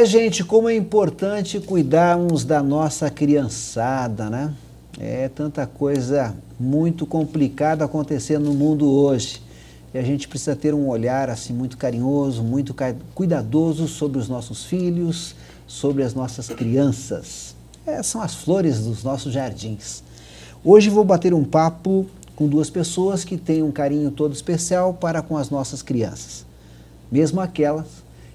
Gente, como é importante cuidarmos da nossa criançada, né? É tanta coisa muito complicada acontecendo no mundo hoje. E a gente precisa ter um olhar assim muito carinhoso, muito cuidadoso sobre os nossos filhos, sobre as nossas crianças. São as flores dos nossos jardins. Hoje vou bater um papo com duas pessoas que têm um carinho todo especial para com as nossas crianças. Mesmo aquelas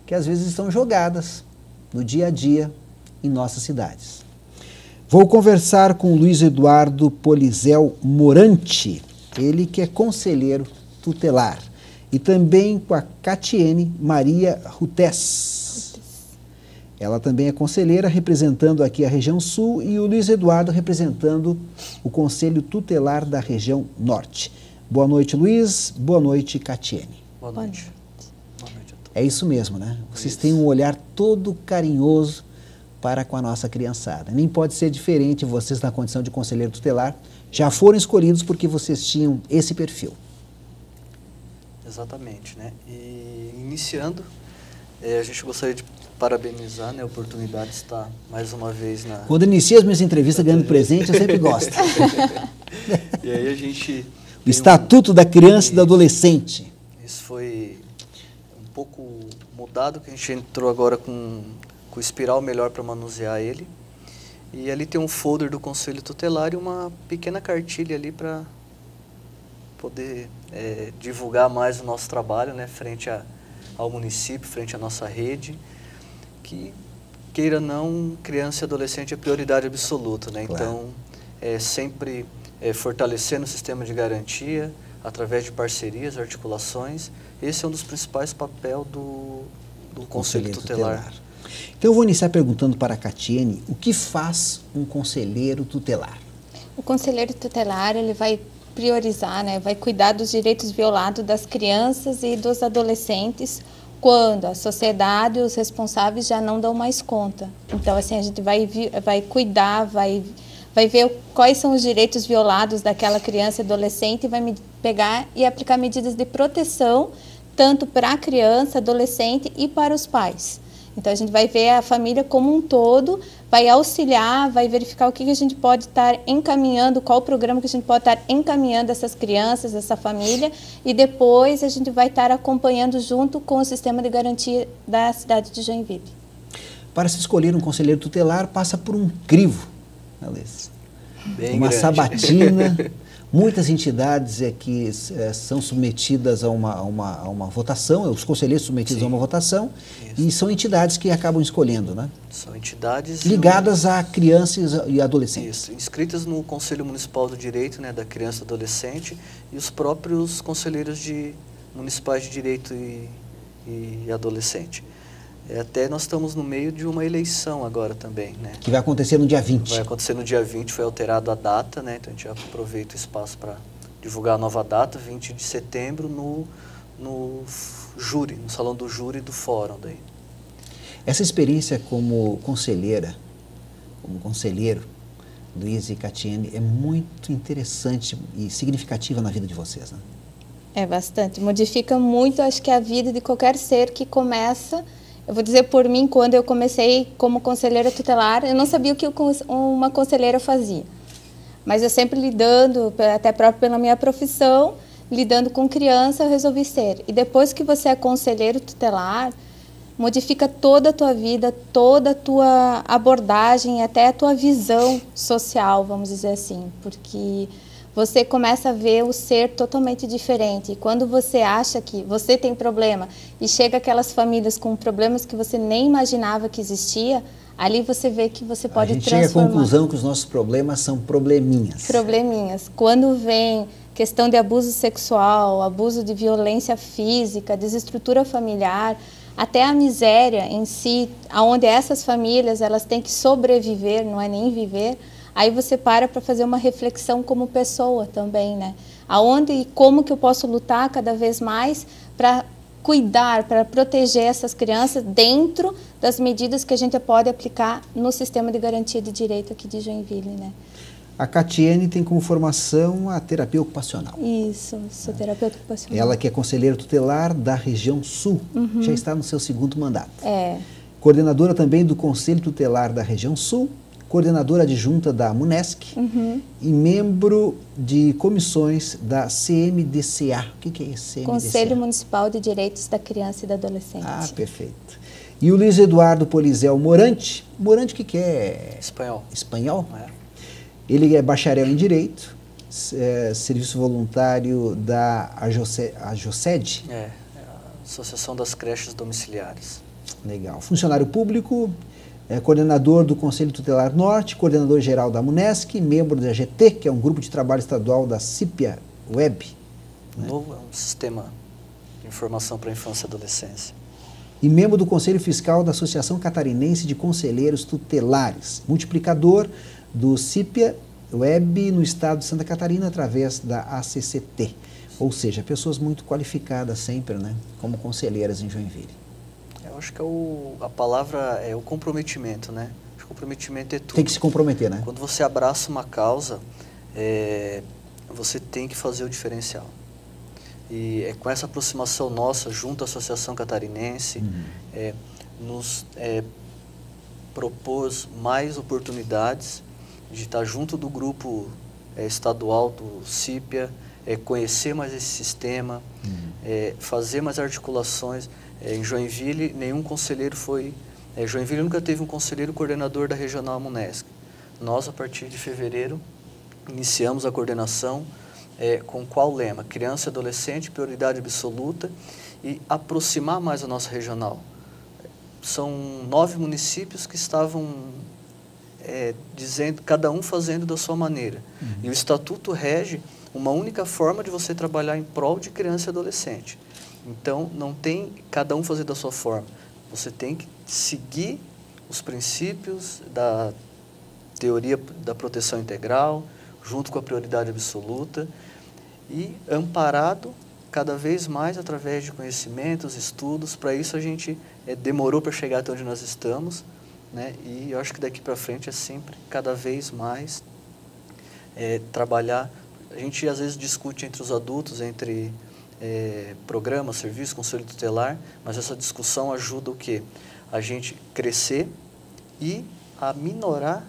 que às vezes estão jogadas no dia a dia em nossas cidades. Vou conversar com o Luiz Eduardo Polizel Morante, ele que é conselheiro tutelar, e também com a Catiene Maria Rutes. Ela também é conselheira representando aqui a região sul e o Luiz Eduardo representando o Conselho Tutelar da região norte. Boa noite, Luiz. Boa noite, Catiene. Boa noite. É isso mesmo, né? Vocês têm um olhar todo carinhoso para com a nossa criançada. Nem pode ser diferente, vocês na condição de conselheiro tutelar já foram escolhidos porque vocês tinham esse perfil. Exatamente, né? E iniciando, a gente gostaria de parabenizar, né, a oportunidade de estar mais uma vez na... Quando inicio as minhas entrevistas ganhando presente, eu sempre gosto. E aí a gente... O Estatuto da Criança e do Adolescente. Isso foi um pouco mudado, que a gente entrou agora com o espiral melhor para manusear ele. E ali tem um folder do Conselho Tutelar e uma pequena cartilha ali para poder divulgar mais o nosso trabalho, né, frente ao município, frente à nossa rede, que, queira ou não, criança e adolescente é prioridade absoluta, né? Claro. Então, sempre fortalecendo o sistema de garantia, através de parcerias, articulações. Esse é um dos principais papéis do Conselho Tutelar. Então eu vou iniciar perguntando para a Catiene, o que faz um conselheiro tutelar? O conselheiro tutelar, ele vai priorizar, né, vai cuidar dos direitos violados das crianças e dos adolescentes quando a sociedade e os responsáveis já não dão mais conta. Então, assim, a gente vai cuidar, vai ver quais são os direitos violados daquela criança e adolescente e vai pegar e aplicar medidas de proteção tanto para a criança, adolescente e para os pais. Então, a gente vai ver a família como um todo, vai auxiliar, vai verificar o que a gente pode estar encaminhando, qual o programa que a gente pode estar encaminhando essas crianças, essa família, e depois a gente vai estar acompanhando junto com o sistema de garantia da cidade de Joinville. Para se escolher um conselheiro tutelar, passa por um crivo, Alice. Bem uma grande. sabatina. Muitas entidades que são submetidas a uma votação, os conselheiros submetidos a uma votação, isso. E são entidades que acabam escolhendo, né? São entidades... ligadas a crianças e adolescentes. Isso, inscritas no Conselho Municipal do Direito, né, da Criança e Adolescente, e os próprios conselheiros municipais de Direito e Adolescente. Até nós estamos no meio de uma eleição agora também, né? Que vai acontecer no dia 20. Vai acontecer no dia 20, foi alterado a data, né? Então a gente aproveita o espaço para divulgar a nova data, 20 de setembro, no júri, no salão do júri do fórum daí. Essa experiência como conselheira, como conselheiro, Luiz e Catiene, é muito interessante e significativa na vida de vocês, né? É bastante, modifica muito, acho que a vida de qualquer ser que começa. Eu vou dizer por mim, quando eu comecei como conselheira tutelar, eu não sabia o que uma conselheira fazia. Mas eu sempre lidando, até próprio pela minha profissão, lidando com criança, eu resolvi ser. E depois que você é conselheiro tutelar, modifica toda a tua vida, toda a tua abordagem, até a tua visão social, vamos dizer assim. Porque você começa a ver o ser totalmente diferente. E quando você acha que você tem problema e chega aquelas famílias com problemas que você nem imaginava que existia, ali você vê que você pode transformar. A gente chega à conclusão que os nossos problemas são probleminhas. Probleminhas. Quando vem questão de abuso sexual, abuso de violência física, desestrutura familiar, até a miséria em si, onde essas famílias elas têm que sobreviver, não é nem viver. Aí você para fazer uma reflexão como pessoa também, né? Aonde e como que eu posso lutar cada vez mais para cuidar, para proteger essas crianças dentro das medidas que a gente pode aplicar no sistema de garantia de direito aqui de Joinville, né? A Catiene tem como formação a terapia ocupacional. Isso, sou terapeuta ocupacional. Ela que é conselheira tutelar da região sul, já está no seu segundo mandato. coordenadora também do Conselho Tutelar da Região Sul, coordenadora adjunta da MUNESC e membro de comissões da CMDCA. O que é esse CMDCA? Conselho Municipal de Direitos da Criança e do Adolescente. Ah, perfeito. E o Luiz Eduardo Polizel Morante. Morante, o que é? Espanhol. Espanhol? É. Ele é bacharel em Direito, serviço voluntário da AJOCED. É, a Associação das Creches Domiciliares. Legal. Funcionário público, coordenador do Conselho Tutelar Norte, coordenador geral da MUNESC, membro da GT, que é um grupo de trabalho estadual da CIPIA Web. Novo é um sistema de informação para a infância e adolescência. E membro do Conselho Fiscal da Associação Catarinense de Conselheiros Tutelares, multiplicador do CIPIA Web no estado de Santa Catarina através da ACCT, ou seja, pessoas muito qualificadas sempre, né, como conselheiras em Joinville. Eu acho que a palavra é o comprometimento, né? O comprometimento é tudo. Tem que se comprometer, né? Quando você abraça uma causa, você tem que fazer o diferencial. E é com essa aproximação nossa, junto à Associação Catarinense, nos propôs mais oportunidades de estar junto do grupo estadual do CIPIA, conhecer mais esse sistema, fazer mais articulações. Em Joinville, nenhum conselheiro foi... Joinville nunca teve um conselheiro coordenador da Regional MUNESC. Nós, a partir de fevereiro, iniciamos a coordenação com qual lema? Criança e adolescente, prioridade absoluta, e aproximar mais a nossa regional. São 9 municípios que estavam dizendo, cada um fazendo da sua maneira. E o Estatuto rege uma única forma de você trabalhar em prol de criança e adolescente. Então, não tem cada um fazer da sua forma. Você tem que seguir os princípios da teoria da proteção integral, junto com a prioridade absoluta, e amparado cada vez mais através de conhecimentos, estudos. Para isso a gente demorou para chegar até onde nós estamos, né? E eu acho que daqui para frente é sempre cada vez mais trabalhar. A gente às vezes discute entre os adultos, entre programa, serviço, conselho tutelar, mas essa discussão ajuda o quê? A gente crescer e a minorar,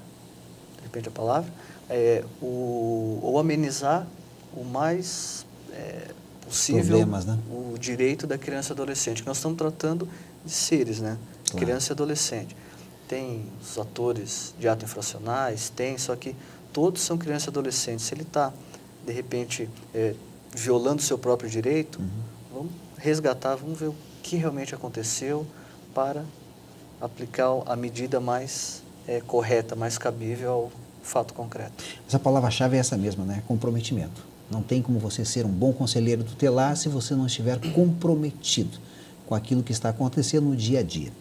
de repente a palavra, ou amenizar o mais possível problemas, né? O direito da criança e adolescente, que nós estamos tratando de seres, né? Claro. Criança e adolescente. Tem os atores de atos infracionais, só que todos são crianças e adolescentes. Se ele está, de repente, violando o seu próprio direito, vamos resgatar, vamos ver o que realmente aconteceu para aplicar a medida mais correta, mais cabível ao fato concreto. Mas a palavra-chave é essa mesma, né? Comprometimento. Não tem como você ser um bom conselheiro tutelar se você não estiver comprometido com aquilo que está acontecendo no dia a dia.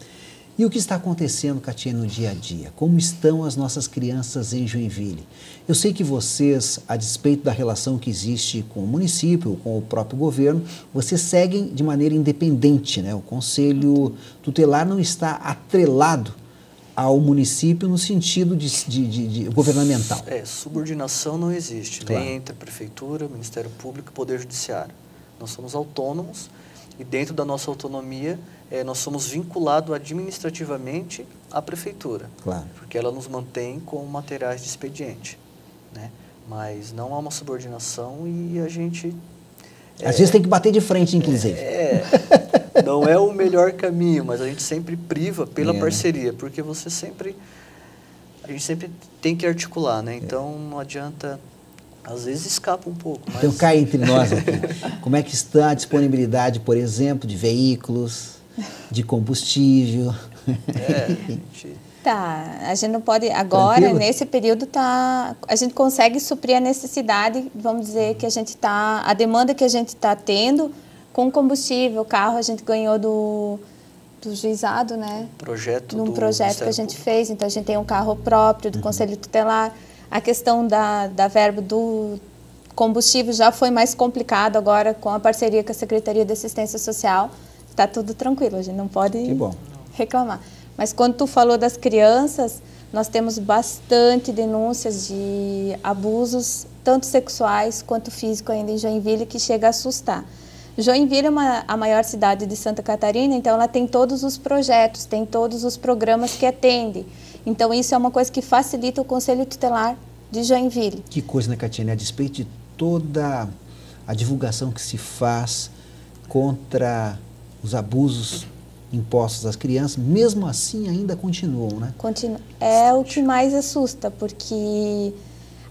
E o que está acontecendo, Catiane, no dia a dia? Como estão as nossas crianças em Joinville? Eu sei que vocês, a despeito da relação que existe com o município, com o próprio governo, vocês seguem de maneira independente, né? O Conselho Tutelar não está atrelado ao município no sentido de governamental. Subordinação não existe, claro. Nem entre Prefeitura, Ministério Público e Poder Judiciário. Nós somos autônomos e dentro da nossa autonomia nós somos vinculados administrativamente à Prefeitura. Claro. Porque ela nos mantém com materiais de expediente, né? Mas não há uma subordinação e a gente... Às vezes tem que bater de frente, inclusive. Não é o melhor caminho, mas a gente sempre priva pela parceria, porque a gente sempre tem que articular, né? Então não adianta, às vezes escapa um pouco. Mas... Então cá entre nós aqui, como é que está a disponibilidade, por exemplo, de veículos, de combustível? A gente não pode, agora, tranquilo? Nesse período, a gente consegue suprir a necessidade, vamos dizer, que a demanda que a gente está tendo com combustível. O carro a gente ganhou do juizado, né? Num projeto que a gente fez, então a gente tem um carro próprio do Conselho Tutelar. A questão da verba do combustível já foi mais complicado agora com a parceria com a Secretaria de Assistência Social. Está tudo tranquilo, a gente não pode reclamar. Mas quando tu falou das crianças, nós temos bastante denúncias de abusos, tanto sexuais quanto físicos ainda em Joinville, que chega a assustar. Joinville é a maior cidade de Santa Catarina, então ela tem todos os projetos, tem todos os programas que atende. Então isso é uma coisa que facilita o Conselho Tutelar de Joinville. Que coisa, né, Catiane? A despeito de toda a divulgação que se faz contra os abusos impostos às crianças, mesmo assim ainda continuam, né? É o que mais assusta, porque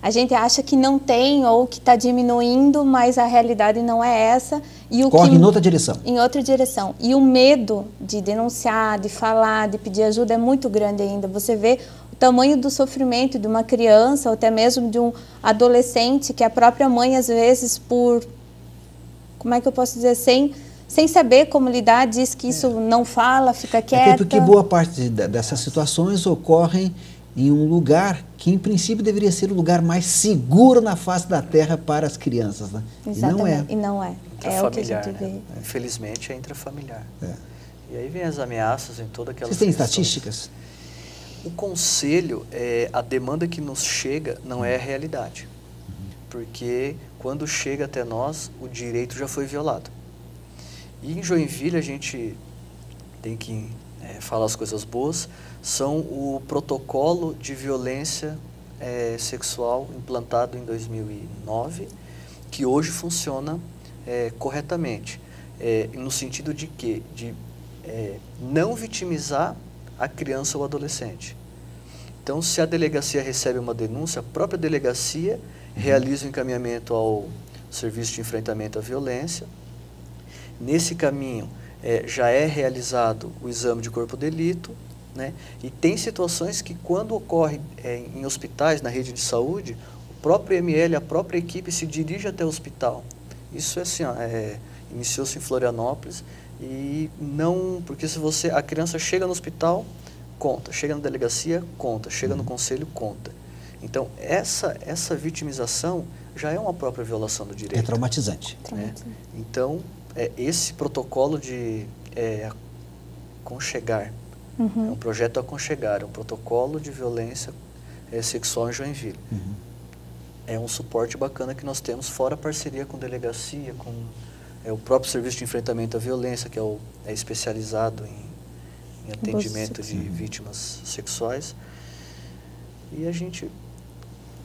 a gente acha que não tem ou que está diminuindo, mas a realidade não é essa. Corre em outra direção. Em outra direção. E o medo de denunciar, de falar, de pedir ajuda é muito grande ainda. Você vê o tamanho do sofrimento de uma criança, ou até mesmo de um adolescente, que a própria mãe, às vezes, como é que eu posso dizer, sem saber como lidar, diz que isso não fala, fica quieta. Porque boa parte dessas situações ocorrem em um lugar que, em princípio, deveria ser o lugar mais seguro na face da terra para as crianças, né? Exatamente. E não é. É o que a gente vê. Né? Infelizmente, é intrafamiliar. E aí vem as ameaças em toda aquela... Vocês têm estatísticas? O conselho, a demanda que nos chega não é a realidade. Porque quando chega até nós, o direito já foi violado. E em Joinville a gente tem que falar as coisas boas, são o protocolo de violência sexual implantado em 2009, que hoje funciona corretamente, no sentido de quê? De não vitimizar a criança ou adolescente. Então, se a delegacia recebe uma denúncia, a própria delegacia realiza o encaminhamento ao Serviço de Enfrentamento à Violência. Nesse caminho, já é realizado o exame de corpo de delito, né? E tem situações que, quando ocorre em hospitais, na rede de saúde, o próprio ML, a própria equipe se dirige até o hospital. Isso é assim, iniciou-se em Florianópolis, e não, porque se a criança chega no hospital, conta, chega na delegacia, conta, chega no conselho, conta. Então, essa vitimização já é uma própria violação do direito. É traumatizante. Então, esse protocolo de aconchegar, é um projeto aconchegar, é um protocolo de violência sexual em Joinville. É um suporte bacana que nós temos, fora a parceria com delegacia, com o próprio Serviço de Enfrentamento à Violência, que é especializado em atendimento de vítimas sexuais. E a gente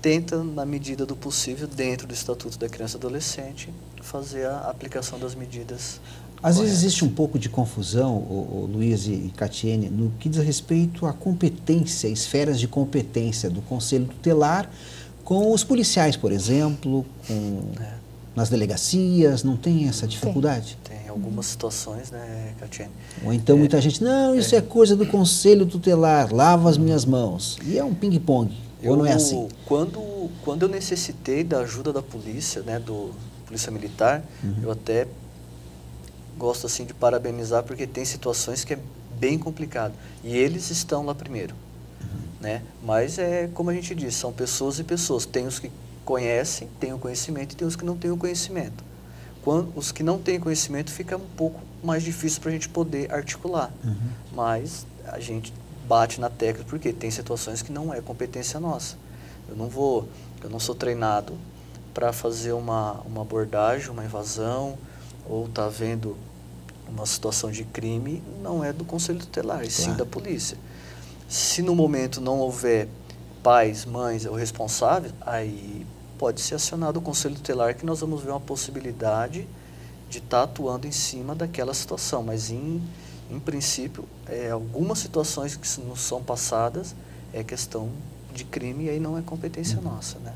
tenta, na medida do possível, dentro do Estatuto da Criança e Adolescente, fazer a aplicação das medidas Às vezes existe um pouco de confusão, Luiz e Catiene, no que diz respeito à competência, esferas de competência do Conselho Tutelar com os policiais, por exemplo, nas delegacias, não tem essa dificuldade? Tem algumas situações, né, Catiene? Ou então muita gente, não, isso é coisa do Conselho Tutelar, lava as minhas mãos. E é um ping-pong, ou não é assim? Quando eu necessitei da ajuda da polícia, né, do Polícia Militar, eu até gosto assim de parabenizar, porque tem situações que é bem complicado. E eles estão lá primeiro. Né? Mas como a gente diz, são pessoas e pessoas. Tem os que conhecem, têm o conhecimento, e tem os que não têm o conhecimento. Os que não têm conhecimento, fica um pouco mais difícil para a gente poder articular. Mas a gente bate na tecla, porque tem situações que não é competência nossa. Eu não sou treinado para fazer uma abordagem, uma invasão, ou tá vendo uma situação de crime, não é do Conselho Tutelar, e sim da polícia. Se no momento não houver pais, mães ou responsáveis, aí pode ser acionado o Conselho Tutelar, que nós vamos ver uma possibilidade de estar atuando em cima daquela situação. Mas, em princípio, algumas situações que nos são passadas é questão de crime, e aí não é competência nossa. Né?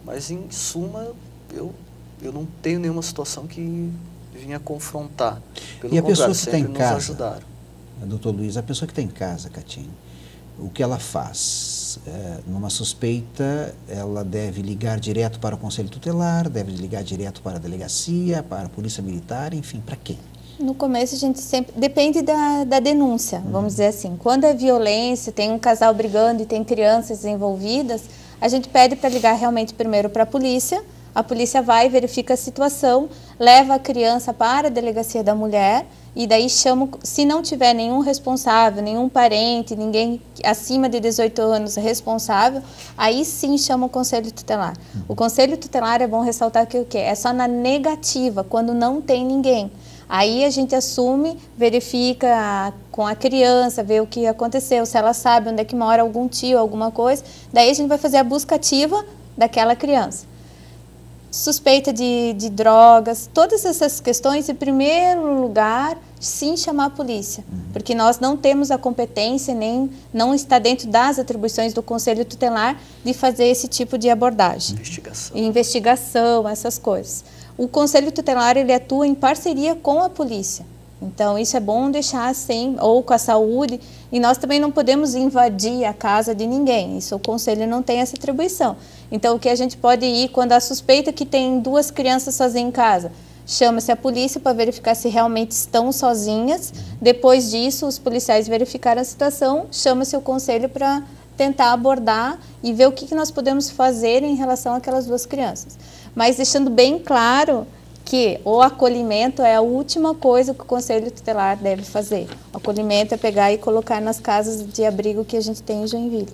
Mas, em suma, eu não tenho nenhuma situação que vinha confrontar. Pelo e a pessoa que está em casa, ajudaram. Doutor Luiz, a pessoa que está em casa, Catiene, o que ela faz? Numa suspeita, ela deve ligar direto para o Conselho Tutelar, deve ligar direto para a delegacia, para a Polícia Militar, enfim, para quem? No começo a gente sempre... Depende da denúncia, vamos dizer assim. Quando é violência, tem um casal brigando e tem crianças envolvidas, a gente pede para ligar realmente primeiro para a polícia, a polícia vai, verifica a situação, leva a criança para a delegacia da mulher e daí chama, se não tiver nenhum responsável, nenhum parente, ninguém acima de 18 anos responsável, aí sim chama o conselho tutelar. O conselho tutelar, é bom ressaltar que o quê? É só na negativa, quando não tem ninguém. Aí a gente assume, verifica com a criança, vê o que aconteceu, se ela sabe onde é que mora algum tio, alguma coisa, daí a gente vai fazer a busca ativa daquela criança. Suspeita de drogas, todas essas questões, em primeiro lugar, sim chamar a polícia, porque nós não temos a competência, nem não está dentro das atribuições do Conselho Tutelar de fazer esse tipo de abordagem. Investigação, essas coisas. O Conselho Tutelar, ele atua em parceria com a polícia. Então, isso é bom deixar assim, ou com a saúde, e nós também não podemos invadir a casa de ninguém, isso o Conselho não tem essa atribuição. Então, o que a gente pode ir, quando há suspeita que tem 2 crianças sozinhas em casa, chama-se a polícia para verificar se realmente estão sozinhas, depois disso, os policiais verificaram a situação, chama-se o Conselho para tentar abordar e ver o que nós podemos fazer em relação àquelas 2 crianças. Mas deixando bem claro que o acolhimento é a última coisa que o Conselho Tutelar deve fazer. O acolhimento é pegar e colocar nas casas de abrigo que a gente tem em Joinville.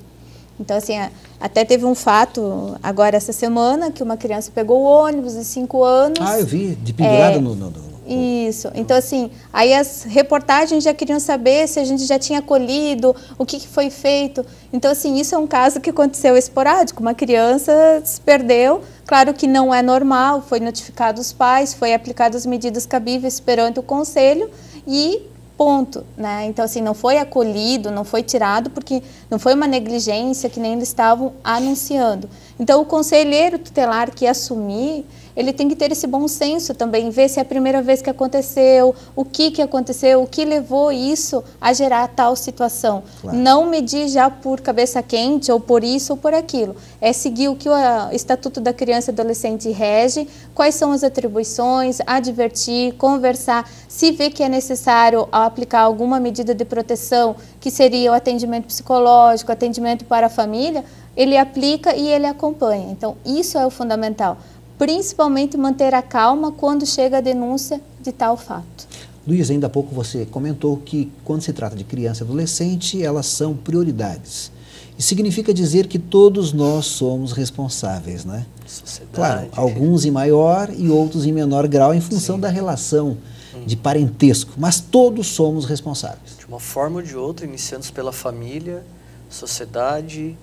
Então, assim, até teve um fato agora essa semana que uma criança pegou o ônibus de 5 anos. Ah, eu vi, de pendurada no... Isso. Então, assim, aí as reportagens já queriam saber se a gente já tinha acolhido, o que foi feito. Então, assim, isso é um caso que aconteceu esporádico. Uma criança se perdeu, claro que não é normal, foi notificado os pais, foi aplicado as medidas cabíveis perante o conselho e ponto, né? Então, assim, não foi acolhido, não foi tirado, porque não foi uma negligência que nem eles estavam anunciando. Então, o conselheiro tutelar que assumir, ele tem que ter esse bom senso também, ver se é a primeira vez que aconteceu, o que aconteceu, o que levou isso a gerar tal situação. Claro. Não medir já por cabeça quente, ou por isso ou por aquilo. É seguir o que o Estatuto da Criança e Adolescente rege, quais são as atribuições, advertir, conversar, se vê que é necessário aplicar alguma medida de proteção, que seria o atendimento psicológico, atendimento para a família, ele aplica e ele acompanha. Então, isso é o fundamental. Principalmente manter a calma quando chega a denúncia de tal fato. Luiz, ainda há pouco você comentou que quando se trata de criança e adolescente, elas são prioridades. Isso significa dizer que todos nós somos responsáveis, né? Sociedade. Claro, alguns em maior e outros em menor grau em função da relação de parentesco, mas todos somos responsáveis. De uma forma ou de outra, iniciando pela família, sociedade,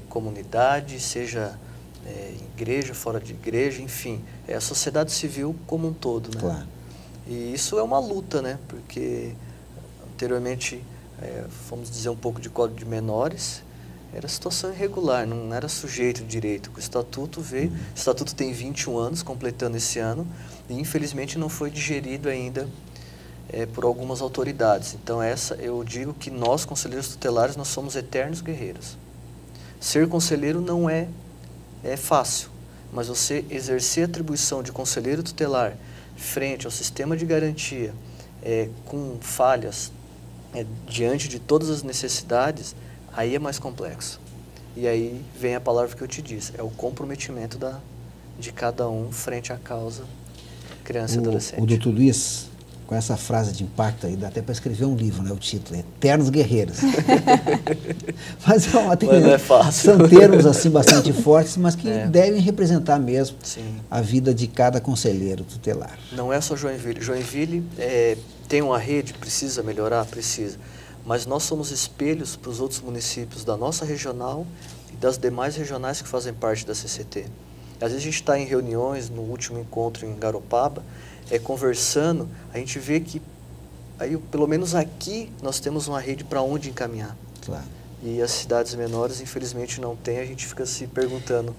comunidade, seja igreja, fora de igreja, enfim, é a sociedade civil como um todo, né? Claro. E isso é uma luta, né? Porque anteriormente, vamos dizer um pouco de Código de Menores, era situação irregular, não era sujeito de direito. O Estatuto veio, o Estatuto tem 21 anos, completando esse ano, e infelizmente não foi digerido ainda por algumas autoridades. Então eu digo que nós, conselheiros tutelares, nós somos eternos guerreiros. Ser conselheiro não é fácil, mas você exercer a atribuição de conselheiro tutelar frente ao sistema de garantia, com falhas, diante de todas as necessidades, aí é mais complexo. E aí vem a palavra que eu te disse, é o comprometimento de cada um frente à causa criança e adolescente. O doutor Luiz, com essa frase de impacto aí, dá até para escrever um livro, né? O título é Eternos Guerreiros. Mas não é fácil. São termos assim bastante fortes, mas que devem representar mesmo a vida de cada conselheiro tutelar. Não é só Joinville. Joinville tem uma rede, precisa melhorar? Precisa. Mas nós somos espelhos para os outros municípios da nossa regional e das demais regionais que fazem parte da CCT. Às vezes a gente está em reuniões, no último encontro em Garopaba, conversando, a gente vê que, aí, pelo menos aqui, nós temos uma rede para onde encaminhar. Claro. E as cidades menores, infelizmente, não tem, a gente fica se perguntando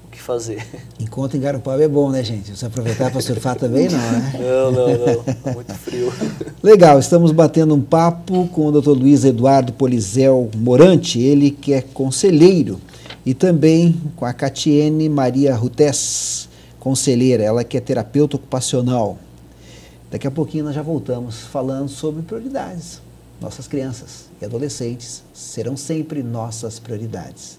o que fazer. Encontro em Garopaba é bom, né, gente? Você aproveitar para surfar também, não, né? Não, é muito frio. Legal, estamos batendo um papo com o Dr. Luiz Eduardo Polizel Morante, ele que é conselheiro, e também com a Catiene Maria Rutes, conselheira, ela que é terapeuta ocupacional. Daqui a pouquinho nós já voltamos falando sobre prioridades. Nossas crianças e adolescentes serão sempre nossas prioridades.